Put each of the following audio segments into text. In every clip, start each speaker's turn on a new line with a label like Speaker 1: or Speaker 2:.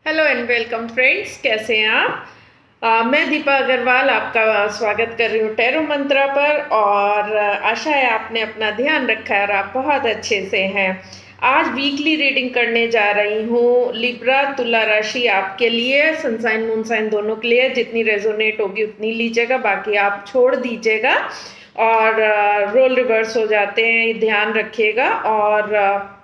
Speaker 1: Hello and welcome friends, कैसे हैं आप। मैं दीपा अग्रवाल आपका स्वागत कर रही हूँ टैरो मंत्रा पर। और आशा है आपने अपना ध्यान रखा है और आप बहुत अच्छे से हैं। आज वीकली रीडिंग करने जा रही हूँ लिब्रा तुला राशि आपके लिए, सनसाइन मूनसाइन दोनों के लिए। जितनी रेजोनेट होगी उतनी लीजिएगा, बाकी आप छोड़ दीजिएगा। और रोल रिवर्स हो जाते हैं, ध्यान रखिएगा। और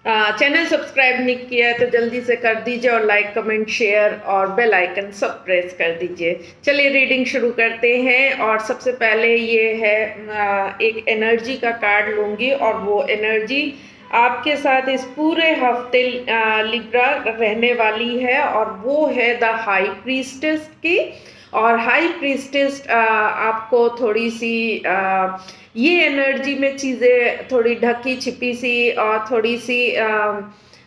Speaker 1: चैनल सब्सक्राइब नहीं किया है तो जल्दी से कर दीजिए, और लाइक कमेंट शेयर और बेल आइकन सब प्रेस कर दीजिए। चलिए रीडिंग शुरू करते हैं। और सबसे पहले ये है एक एनर्जी का कार्ड लूँगी, और वो एनर्जी आपके साथ इस पूरे हफ्ते लिब्रा रहने वाली है, और वो है द हाई प्रीस्टेस की। और हाई प्रीस्टेस आपको थोड़ी सी ये एनर्जी में चीज़ें थोड़ी ढकी छिपी सी और थोड़ी सी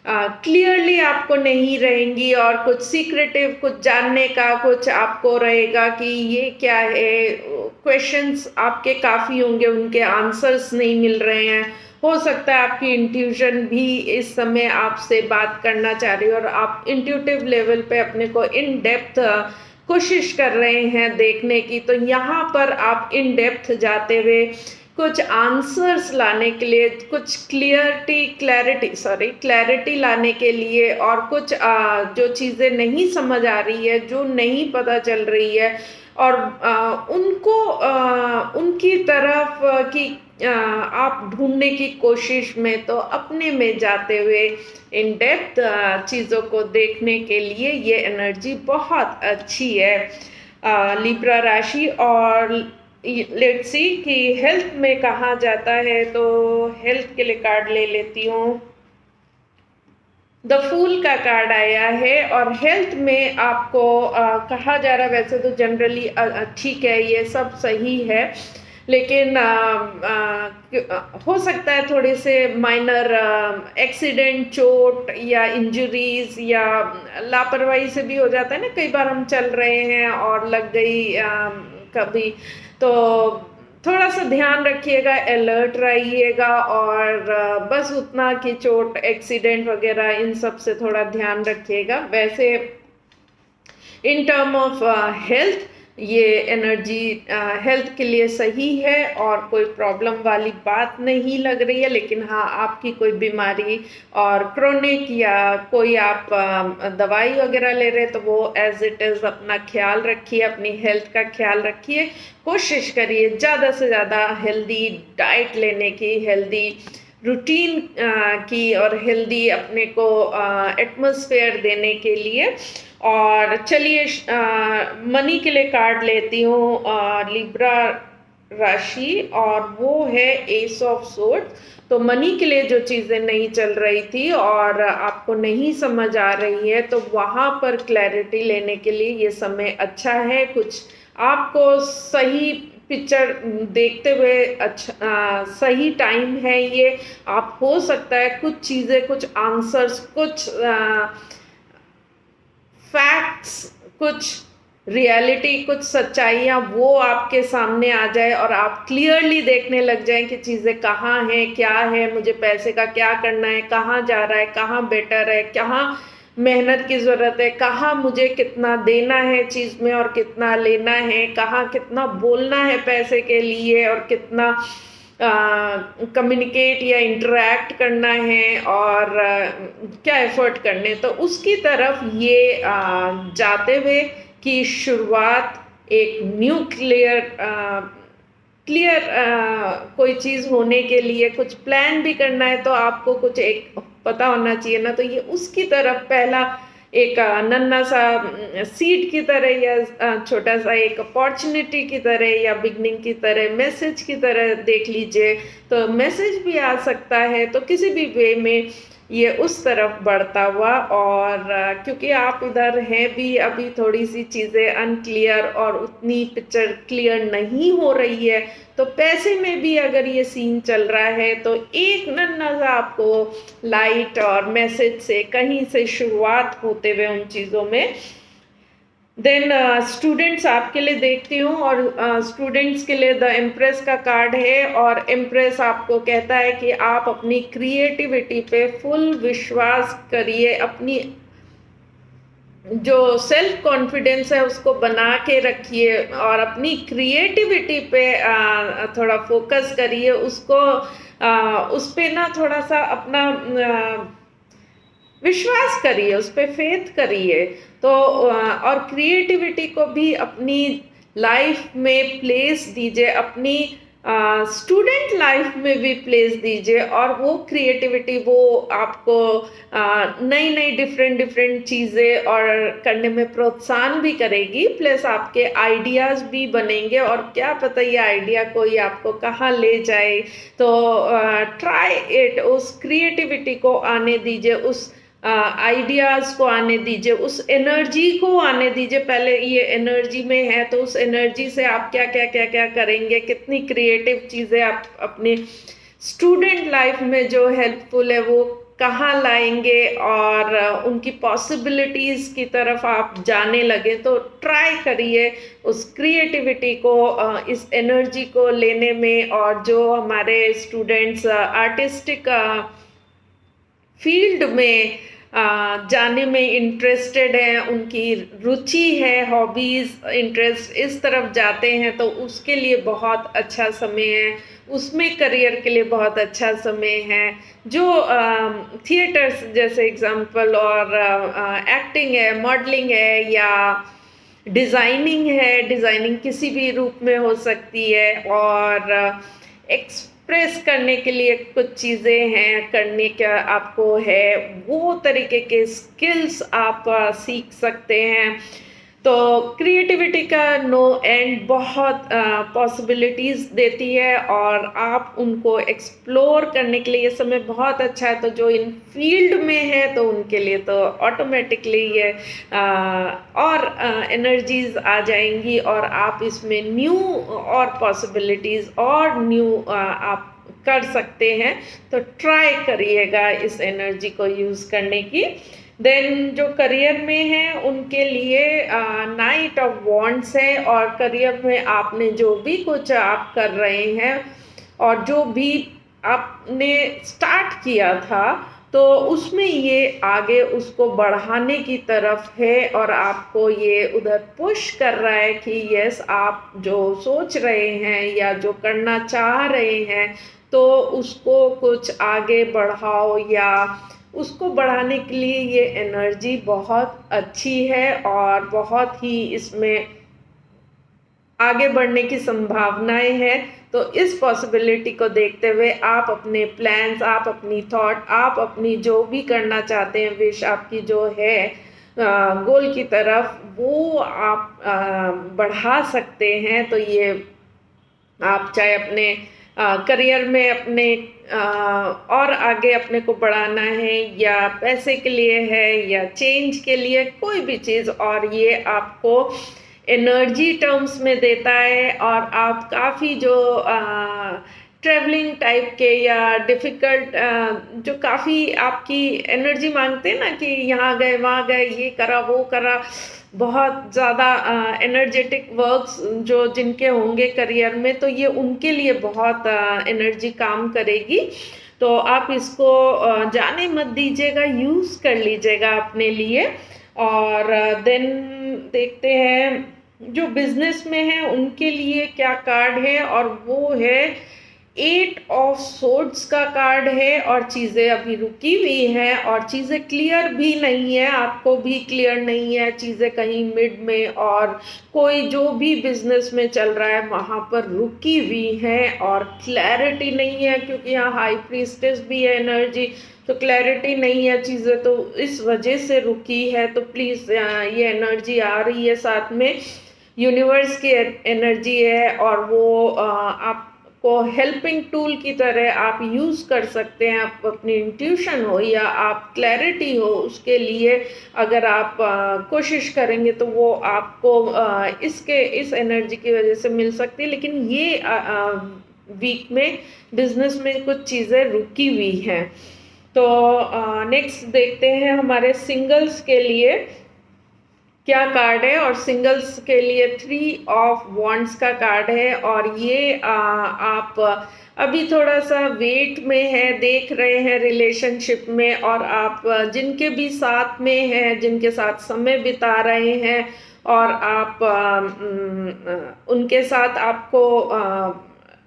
Speaker 1: क्लियरली आपको नहीं रहेंगी, और कुछ सीक्रेटिव, कुछ जानने का कुछ आपको रहेगा कि ये क्या है। क्वेश्चंस आपके काफ़ी होंगे, उनके आंसर्स नहीं मिल रहे हैं। हो सकता है आपकी इंट्यूशन भी इस समय आपसे बात करना चाह रही है, और आप इंट्यूटिव लेवल पे अपने को इन डेप्थ कोशिश कर रहे हैं देखने की। तो यहाँ पर आप इन डेप्थ जाते हुए कुछ आंसर्स लाने के लिए, कुछ क्लैरिटी लाने के लिए, और कुछ जो चीज़ें नहीं समझ आ रही है, जो नहीं पता चल रही है, और उनकी तरफ की आप ढूंढने की कोशिश में, तो अपने में जाते हुए इन डेप्थ चीज़ों को देखने के लिए ये एनर्जी बहुत अच्छी है लिब्रा राशि। और लेट्स सी कि हेल्थ में कहाँ जाता है, तो हेल्थ के लिए कार्ड ले लेती हूँ। द फूल का कार्ड आया है, और हेल्थ में आपको कहा जा रहा है, वैसे तो जनरली ठीक है, ये सब सही है, लेकिन हो सकता है थोड़े से माइनर एक्सीडेंट, चोट या इंजरीज या लापरवाही से भी हो जाता है ना। कई बार हम चल रहे हैं और लग गई कभी, तो थोड़ा सा ध्यान रखिएगा, अलर्ट रहिएगा। और बस उतना कि चोट, एक्सीडेंट वगैरह इन सब से थोड़ा ध्यान रखिएगा। वैसे इन टर्म ऑफ हेल्थ ये एनर्जी हेल्थ के लिए सही है, और कोई प्रॉब्लम वाली बात नहीं लग रही है। लेकिन हाँ, आपकी कोई बीमारी और क्रोनिक या कोई आप दवाई वगैरह ले रहे, तो वो एज इट इज़ अपना ख्याल रखिए, अपनी हेल्थ का ख्याल रखिए। कोशिश करिए ज़्यादा से ज़्यादा हेल्दी डाइट लेने की, हेल्दी रूटीन की, और हेल्दी अपने को एटमॉस्फेयर देने के लिए। और चलिए मनी के लिए कार्ड लेती हूँ लिब्रा राशि, और वो है एस ऑफ सोर्ड्स। तो मनी के लिए जो चीज़ें नहीं चल रही थी और आपको नहीं समझ आ रही है, तो वहाँ पर क्लैरिटी लेने के लिए ये समय अच्छा है। कुछ आपको सही पिक्चर देखते हुए अच्छा सही टाइम है ये। आप हो सकता है कुछ चीज़ें, कुछ आंसर्स, कुछ फैक्ट्स, कुछ रियलिटी, कुछ सच्चाइयाँ वो आपके सामने आ जाए, और आप क्लियरली देखने लग जाएं कि चीज़ें कहाँ हैं, क्या है, मुझे पैसे का क्या करना है, कहाँ जा रहा है, कहाँ बेटर है, कहाँ मेहनत की ज़रूरत है, कहाँ मुझे कितना देना है चीज़ में और कितना लेना है, कहाँ कितना बोलना है पैसे के लिए और कितना कम्युनिकेट या इंटरेक्ट करना है, और क्या एफर्ट करने। तो उसकी तरफ ये जाते हुए कि शुरुआत एक न्यू क्लियर कोई चीज़ होने के लिए कुछ प्लान भी करना है, तो आपको कुछ एक पता होना चाहिए ना। तो ये उसकी तरफ पहला एक नन्हा सा सीड की तरह, या छोटा सा एक अपॉर्चुनिटी की तरह, या बिगनिंग की तरह, मैसेज की तरह देख लीजिए। तो मैसेज भी आ सकता है, तो किसी भी वे में ये उस तरफ बढ़ता हुआ। और क्योंकि आप इधर हैं भी, अभी थोड़ी सी चीज़ें अनक्लियर और उतनी पिक्चर क्लियर नहीं हो रही है, तो पैसे में भी अगर ये सीन चल रहा है, तो एक नन्हा सा आपको लाइट और मैसेज से कहीं से शुरुआत होते हुए उन चीज़ों में। देन स्टूडेंट्स आपके लिए देखती हूँ, और स्टूडेंट्स के लिए द एम्प्रेस का कार्ड है। और एम्प्रेस आपको कहता है कि आप अपनी क्रिएटिविटी पे फुल विश्वास करिए, अपनी जो सेल्फ कॉन्फिडेंस है उसको बना के रखिए और अपनी क्रिएटिविटी पे थोड़ा फोकस करिए, उसको उस पे ना थोड़ा सा अपना विश्वास करिए, उस पे फेथ करिए। तो और क्रिएटिविटी को भी अपनी लाइफ में प्लेस दीजिए, अपनी स्टूडेंट लाइफ में भी प्लेस दीजिए, और वो क्रिएटिविटी वो आपको नई नई डिफरेंट डिफरेंट चीज़ें और करने में प्रोत्साहन भी करेगी, प्लस आपके आइडियाज़ भी बनेंगे, और क्या पता ये आइडिया कोई आपको कहाँ ले जाए। तो ट्राई इट, उस क्रिएटिविटी को आने दीजिए, उस आइडियाज़ को आने दीजिए, उस एनर्जी को आने दीजिए। पहले ये एनर्जी में है तो उस एनर्जी से आप क्या क्या क्या क्या करेंगे, कितनी क्रिएटिव चीज़ें आप अपने स्टूडेंट लाइफ में जो हेल्पफुल है वो कहाँ लाएंगे, और उनकी पॉसिबिलिटीज़ की तरफ आप जाने लगे। तो ट्राई करिए उस क्रिएटिविटी को, इस एनर्जी को लेने में, और जो हमारे स्टूडेंट्स आर्टिस्टिक फील्ड में जाने में इंटरेस्टेड हैं, उनकी रुचि है, हॉबीज़, इंटरेस्ट इस तरफ जाते हैं, तो उसके लिए बहुत अच्छा समय है, उसमें करियर के लिए बहुत अच्छा समय है। जो थिएटर्स जैसे एग्जांपल, और एक्टिंग है, मॉडलिंग है, या डिज़ाइनिंग है, डिज़ाइनिंग किसी भी रूप में हो सकती है, और एक्सप्रेस करने के लिए कुछ चीज़ें हैं, करने का आपको है, वो तरीके के स्किल्स आप सीख सकते हैं। तो क्रिएटिविटी का नो एंड बहुत पॉसिबिलिटीज़ देती है, और आप उनको एक्सप्लोर करने के लिए ये समय बहुत अच्छा है। तो जो इन फील्ड में है तो उनके लिए तो ऑटोमेटिकली ये और एनर्जीज आ जाएंगी, और आप इसमें न्यू और पॉसिबिलिटीज़ और न्यू आप कर सकते हैं। तो ट्राई करिएगा इस एनर्जी को यूज़ करने की। देन जो करियर में है उनके लिए नाइट ऑफ वॉन्ड्स है, और करियर में आपने जो भी कुछ आप कर रहे हैं और जो भी आपने स्टार्ट किया था, तो उसमें ये आगे उसको बढ़ाने की तरफ है, और आपको ये उधर पुश कर रहा है कि यस, आप जो सोच रहे हैं या जो करना चाह रहे हैं तो उसको कुछ आगे बढ़ाओ, या उसको बढ़ाने के लिए ये एनर्जी बहुत अच्छी है, और बहुत ही इसमें आगे बढ़ने की संभावनाएं हैं। तो इस पॉसिबिलिटी को देखते हुए आप अपने प्लान्स, आप अपनी थॉट, आप अपनी जो भी करना चाहते हैं, विश आपकी जो है गोल की तरफ, वो आप बढ़ा सकते हैं। तो ये आप चाहे अपने करियर में अपने और आगे अपने को बढ़ाना है, या पैसे के लिए है, या चेंज के लिए, कोई भी चीज़, और ये आपको एनर्जी टर्म्स में देता है। और आप काफ़ी जो ट्रैवलिंग टाइप के या डिफ़िकल्ट जो काफ़ी आपकी एनर्जी मांगते हैं ना, कि यहाँ गए वहाँ गए, ये करा वो करा, बहुत ज़्यादा एनर्जेटिक वर्क्स जो जिनके होंगे करियर में, तो ये उनके लिए बहुत एनर्जी काम करेगी। तो आप इसको जाने मत दीजिएगा, यूज़ कर लीजिएगा अपने लिए। और देन देखते हैं जो बिजनेस में है उनके लिए क्या कार्ड है, और वो है 8 ऑफ सोर्ड्स का कार्ड है, और चीज़ें अभी रुकी हुई हैं, और चीज़ें क्लियर भी नहीं है, आपको भी क्लियर नहीं है, चीज़ें कहीं मिड में, और कोई जो भी बिजनेस में चल रहा है वहाँ पर रुकी हुई है, और क्लैरिटी नहीं है, क्योंकि यहाँ हाई प्रीस्टेस भी है एनर्जी, तो क्लैरिटी नहीं है चीज़ें, तो इस वजह से रुकी है। तो प्लीज़ ये एनर्जी आ रही है, साथ में यूनिवर्स की एनर्जी है, और वो आप को हेल्पिंग टूल की तरह आप यूज़ कर सकते हैं। आप अपनी इंट्यूशन हो या आप क्लैरिटी हो, उसके लिए अगर आप कोशिश करेंगे तो वो आपको इस एनर्जी की वजह से मिल सकती है। लेकिन ये वीक में बिजनेस में कुछ चीज़ें रुकी हुई हैं। तो नेक्स्ट देखते हैं हमारे सिंगल्स के लिए। क्या कार्ड है, और सिंगल्स के लिए 3 ऑफ वॉन्ड्स का कार्ड है। और ये आप अभी थोड़ा सा वेट में है, देख रहे हैं रिलेशनशिप में, और आप जिनके भी साथ में हैं, जिनके साथ समय बिता रहे हैं, और आप उनके साथ आपको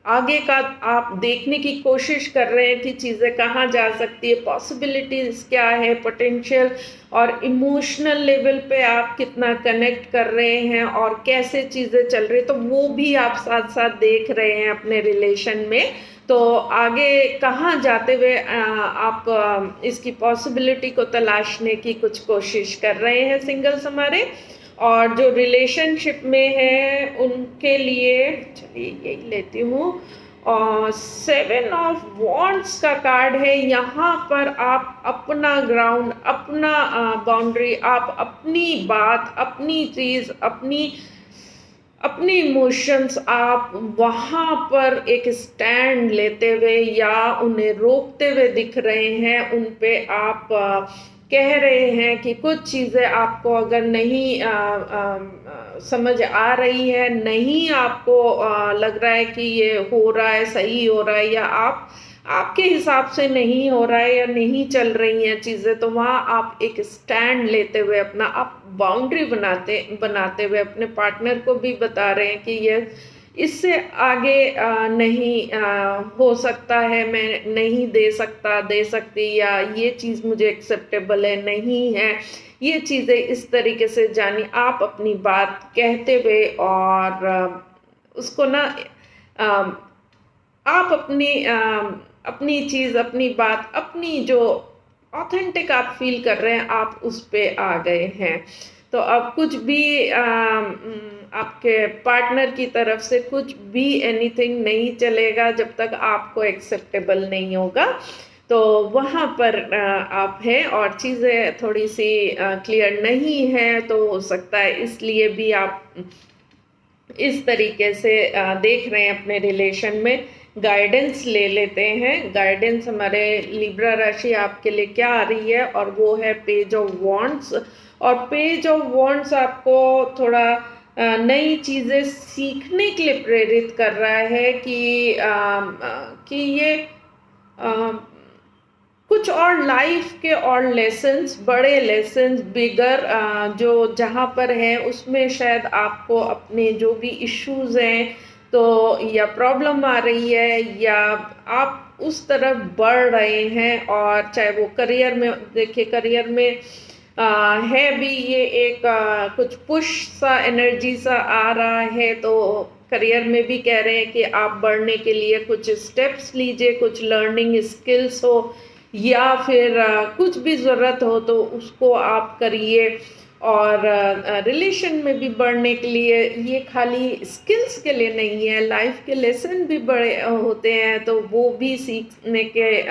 Speaker 1: आगे का आप देखने की कोशिश कर रहे हैं कि चीज़ें कहाँ जा सकती है, पॉसिबिलिटीज़ क्या है, पोटेंशियल, और इमोशनल लेवल पे आप कितना कनेक्ट कर रहे हैं और कैसे चीज़ें चल रही, तो वो भी आप साथ साथ देख रहे हैं अपने रिलेशन में। तो आगे कहाँ जाते हुए आप इसकी पॉसिबिलिटी को तलाशने की कुछ कोशिश कर रहे हैं सिंगल्स हमारे। और जो रिलेशनशिप में है उनके लिए, चलिए यही लेती हूँ, और 7 ऑफ वॉन्ड्स का कार्ड है। यहाँ पर आप अपना ग्राउंड, अपना बाउंड्री, आप अपनी बात, अपनी चीज़, अपनी इमोशंस, आप वहाँ पर एक स्टैंड लेते हुए या उन्हें रोकते हुए दिख रहे हैं। उन पे आप कह रहे हैं कि कुछ चीज़ें आपको अगर नहीं समझ आ रही है, नहीं आपको लग रहा है कि ये हो रहा है, सही हो रहा है, या आपके हिसाब से नहीं हो रहा है या नहीं चल रही हैं चीज़ें, तो वहाँ आप एक स्टैंड लेते हुए अपना आप बाउंड्री बनाते हुए अपने पार्टनर को भी बता रहे हैं कि ये इससे आगे नहीं हो सकता है, मैं नहीं दे सकती, या ये चीज़ मुझे एक्सेप्टेबल है, नहीं है, ये चीज़ें इस तरीके से जानी, आप अपनी बात कहते हुए, और उसको ना आप अपनी चीज़, अपनी बात, अपनी जो ऑथेंटिक आप फील कर रहे हैं, आप उस पे आ गए हैं। तो अब कुछ भी आपके पार्टनर की तरफ से कुछ भी एनीथिंग नहीं चलेगा जब तक आपको एक्सेप्टेबल नहीं होगा। तो वहाँ पर आप हैं, और चीज़ें थोड़ी सी क्लियर नहीं है, तो हो सकता है इसलिए भी आप इस तरीके से देख रहे हैं अपने रिलेशन में। गाइडेंस ले लेते हैं। गाइडेंस हमारे लिब्रा राशि आपके लिए क्या आ रही है, और वो है पेज ऑफ वॉन्ड्स। और पेज ऑफ वॉन्ड्स आपको थोड़ा नई चीज़ें सीखने के लिए प्रेरित कर रहा है कि ये कुछ और लाइफ के और लेसन्स, बड़े लेसन्स, बिगर जो जहाँ पर है उसमें शायद आपको अपने जो भी इश्यूज हैं, तो या प्रॉब्लम आ रही है, या आप उस तरफ बढ़ रहे हैं, और चाहे वो करियर में, देखिए करियर में है भी ये एक कुछ पुश सा, एनर्जी सा आ रहा है, तो करियर में भी कह रहे हैं कि आप बढ़ने के लिए कुछ स्टेप्स लीजिए, कुछ लर्निंग स्किल्स हो, या फिर कुछ भी ज़रूरत हो तो उसको आप करिए। और रिलेशन में भी बढ़ने के लिए ये खाली स्किल्स के लिए नहीं है, लाइफ के लेसन भी बड़े होते हैं, तो वो भी सीखने के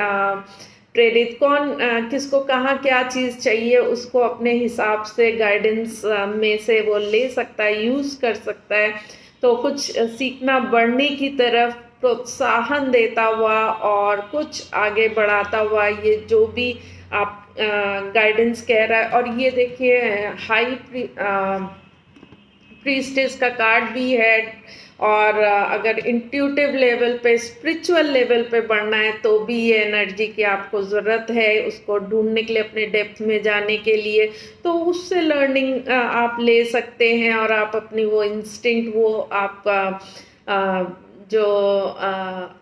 Speaker 1: प्रेरित, कौन किसको कहाँ क्या चीज़ चाहिए उसको अपने हिसाब से गाइडेंस में से वो ले सकता है, यूज़ कर सकता है। तो कुछ सीखना, बढ़ने की तरफ प्रोत्साहन देता हुआ और कुछ आगे बढ़ाता हुआ, ये जो भी आप गाइडेंस कह रहा है। और ये देखिए हाई प्रीस्टेस का कार्ड भी है, और अगर इंट्यूटिव लेवल पे, स्पिरिचुअल लेवल पे बढ़ना है तो भी ये एनर्जी की आपको ज़रूरत है, उसको ढूंढने के लिए, अपने डेप्थ में जाने के लिए। तो उससे लर्निंग आप ले सकते हैं, और आप अपनी वो इंस्टिंक्ट, वो आपका जो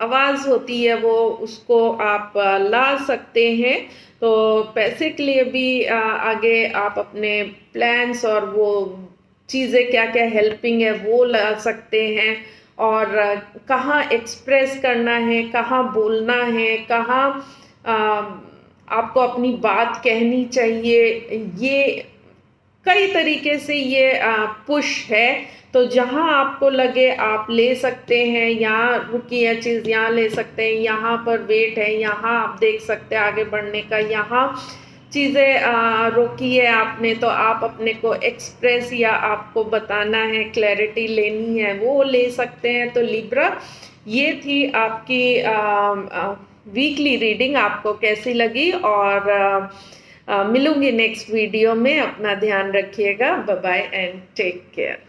Speaker 1: आवाज़ होती है वो उसको आप ला सकते हैं। तो पैसे के लिए भी आगे आप अपने प्लान्स और वो चीज़ें क्या क्या हेल्पिंग है वो ला सकते हैं, और कहाँ एक्सप्रेस करना है, कहाँ बोलना है, कहाँ आपको अपनी बात कहनी चाहिए, ये कई तरीके से ये पुश है। तो जहाँ आपको लगे आप ले सकते हैं, यहाँ रुकी है चीज़ यहाँ ले सकते हैं, यहाँ पर वेट है, यहाँ आप देख सकते हैं आगे बढ़ने का, यहाँ चीज़ें रोकी है आपने, तो आप अपने को एक्सप्रेस या आपको बताना है, क्लैरिटी लेनी है, वो ले सकते हैं। तो लिब्रा, ये थी आपकी वीकली रीडिंग, आपको कैसी लगी, और मिलूंगी नेक्स्ट वीडियो में। अपना ध्यान रखिएगा। Bye bye and take care.